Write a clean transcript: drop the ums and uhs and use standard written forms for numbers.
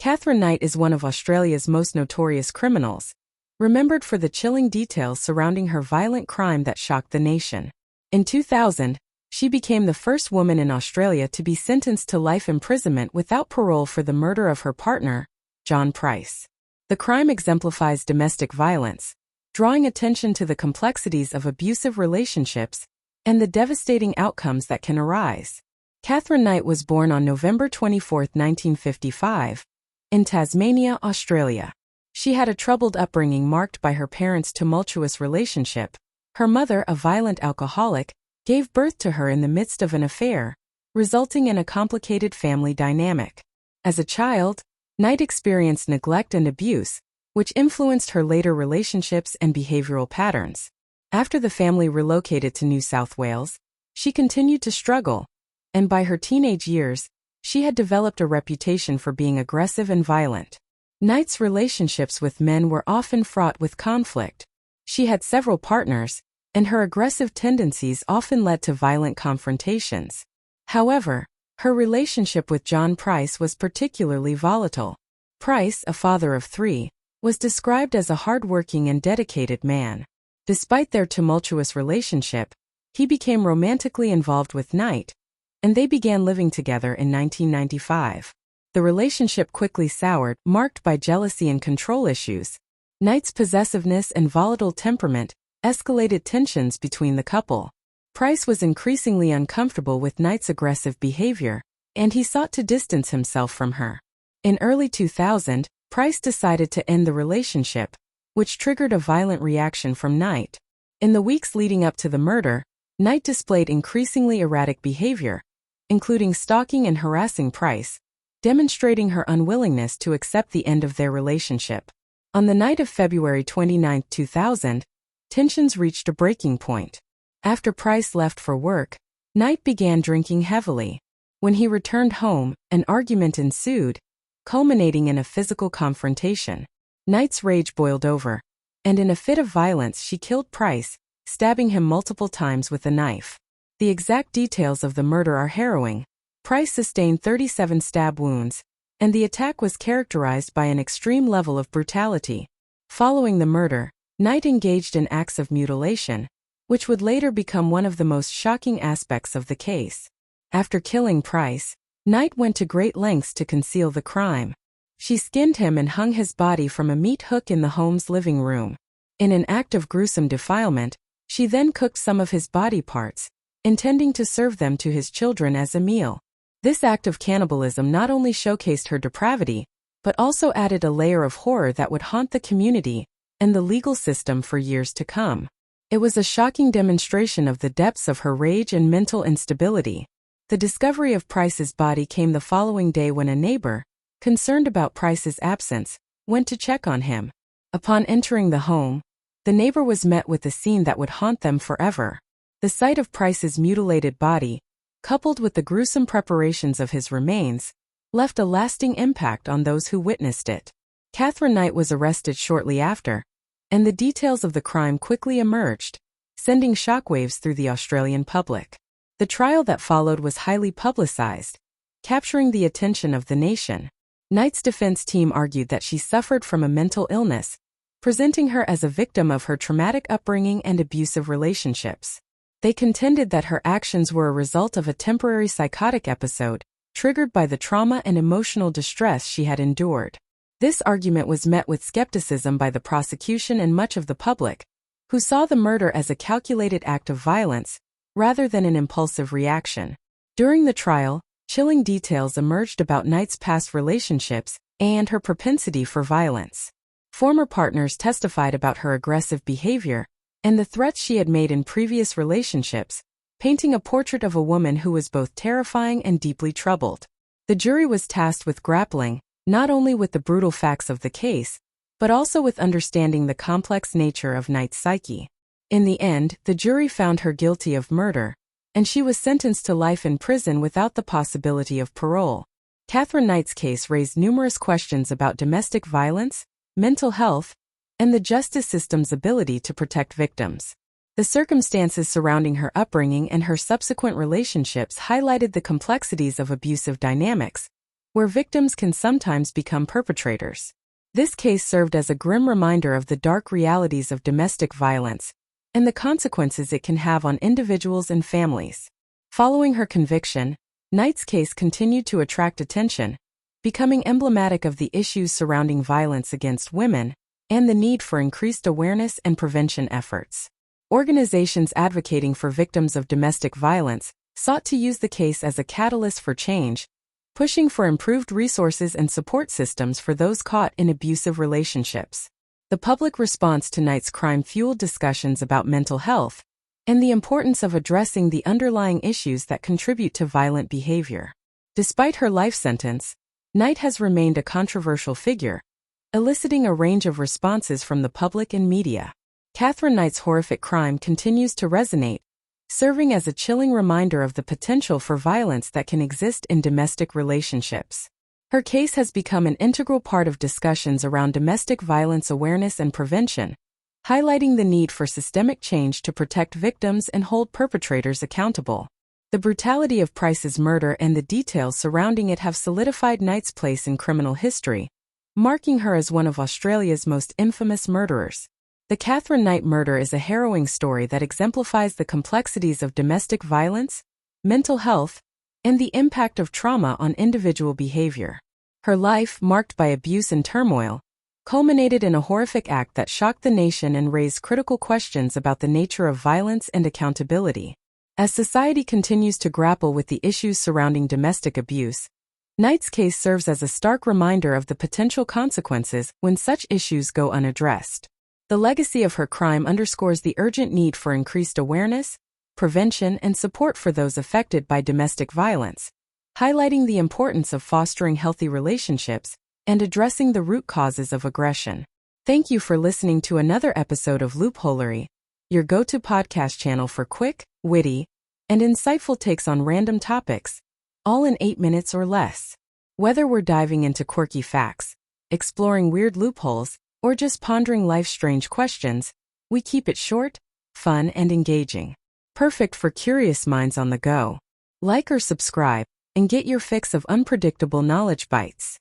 Katherine Knight is one of Australia's most notorious criminals, remembered for the chilling details surrounding her violent crime that shocked the nation. In 2000, she became the first woman in Australia to be sentenced to life imprisonment without parole for the murder of her partner, John Price. The crime exemplifies domestic violence, drawing attention to the complexities of abusive relationships and the devastating outcomes that can arise. Katherine Knight was born on November 24, 1955, in Tasmania, Australia. She had a troubled upbringing marked by her parents' tumultuous relationship. Her mother, a violent alcoholic, gave birth to her in the midst of an affair, resulting in a complicated family dynamic. As a child, Knight experienced neglect and abuse, which influenced her later relationships and behavioral patterns. After the family relocated to New South Wales, she continued to struggle, and by her teenage years, she had developed a reputation for being aggressive and violent. Knight's relationships with men were often fraught with conflict. She had several partners, and her aggressive tendencies often led to violent confrontations. However, her relationship with John Price was particularly volatile. Price, a father of three, was described as a hard-working and dedicated man. Despite their tumultuous relationship, he became romantically involved with Knight, and they began living together in 1995. The relationship quickly soured, marked by jealousy and control issues. Knight's possessiveness and volatile temperament escalated tensions between the couple. Price was increasingly uncomfortable with Knight's aggressive behavior, and he sought to distance himself from her. In early 2000, Price decided to end the relationship, which triggered a violent reaction from Knight. In the weeks leading up to the murder, Knight displayed increasingly erratic behavior, including stalking and harassing Price, demonstrating her unwillingness to accept the end of their relationship. On the night of February 29, 2000, tensions reached a breaking point. After Price left for work, Knight began drinking heavily. When he returned home, an argument ensued, culminating in a physical confrontation. Knight's rage boiled over, and in a fit of violence she killed Price, stabbing him multiple times with a knife. The exact details of the murder are harrowing. Price sustained 37 stab wounds, and the attack was characterized by an extreme level of brutality. Following the murder, Knight engaged in acts of mutilation, which would later become one of the most shocking aspects of the case. After killing Price, Knight went to great lengths to conceal the crime. She skinned him and hung his body from a meat hook in the home's living room. In an act of gruesome defilement, she then cooked some of his body parts, intending to serve them to his children as a meal. This act of cannibalism not only showcased her depravity, but also added a layer of horror that would haunt the community and the legal system for years to come. It was a shocking demonstration of the depths of her rage and mental instability. The discovery of Price's body came the following day when a neighbor, concerned about Price's absence, went to check on him. Upon entering the home, the neighbor was met with a scene that would haunt them forever. The sight of Price's mutilated body, coupled with the gruesome preparations of his remains, left a lasting impact on those who witnessed it. Katherine Knight was arrested shortly after, and the details of the crime quickly emerged, sending shockwaves through the Australian public. The trial that followed was highly publicized, capturing the attention of the nation. Knight's defense team argued that she suffered from a mental illness, presenting her as a victim of her traumatic upbringing and abusive relationships. They contended that her actions were a result of a temporary psychotic episode, triggered by the trauma and emotional distress she had endured. This argument was met with skepticism by the prosecution and much of the public, who saw the murder as a calculated act of violence, rather than an impulsive reaction. During the trial, chilling details emerged about Knight's past relationships and her propensity for violence. Former partners testified about her aggressive behavior and the threats she had made in previous relationships, painting a portrait of a woman who was both terrifying and deeply troubled. The jury was tasked with grappling, not only with the brutal facts of the case, but also with understanding the complex nature of Knight's psyche. In the end, the jury found her guilty of murder, and she was sentenced to life in prison without the possibility of parole. Katherine Knight's case raised numerous questions about domestic violence, mental health, and the justice system's ability to protect victims. The circumstances surrounding her upbringing and her subsequent relationships highlighted the complexities of abusive dynamics, where victims can sometimes become perpetrators. This case served as a grim reminder of the dark realities of domestic violence and the consequences it can have on individuals and families. Following her conviction, Knight's case continued to attract attention, becoming emblematic of the issues surrounding violence against women and the need for increased awareness and prevention efforts. Organizations advocating for victims of domestic violence sought to use the case as a catalyst for change, pushing for improved resources and support systems for those caught in abusive relationships. The public response to Knight's crime fueled discussions about mental health and the importance of addressing the underlying issues that contribute to violent behavior. Despite her life sentence, Knight has remained a controversial figure, eliciting a range of responses from the public and media. Katherine Knight's horrific crime continues to resonate, serving as a chilling reminder of the potential for violence that can exist in domestic relationships. Her case has become an integral part of discussions around domestic violence awareness and prevention, highlighting the need for systemic change to protect victims and hold perpetrators accountable. The brutality of Price's murder and the details surrounding it have solidified Knight's place in criminal history, marking her as one of Australia's most infamous murderers. The Katherine Knight murder is a harrowing story that exemplifies the complexities of domestic violence, mental health, and the impact of trauma on individual behavior. Her life, marked by abuse and turmoil, culminated in a horrific act that shocked the nation and raised critical questions about the nature of violence and accountability. As society continues to grapple with the issues surrounding domestic abuse, Knight's case serves as a stark reminder of the potential consequences when such issues go unaddressed. The legacy of her crime underscores the urgent need for increased awareness, prevention, and support for those affected by domestic violence, highlighting the importance of fostering healthy relationships and addressing the root causes of aggression. Thank you for listening to another episode of Loopholery, your go-to podcast channel for quick, witty, and insightful takes on random topics, all in 8 minutes or less. Whether we're diving into quirky facts, exploring weird loopholes, or just pondering life's strange questions, we keep it short, fun, and engaging. Perfect for curious minds on the go. Like or subscribe, and get your fix of unpredictable knowledge bites.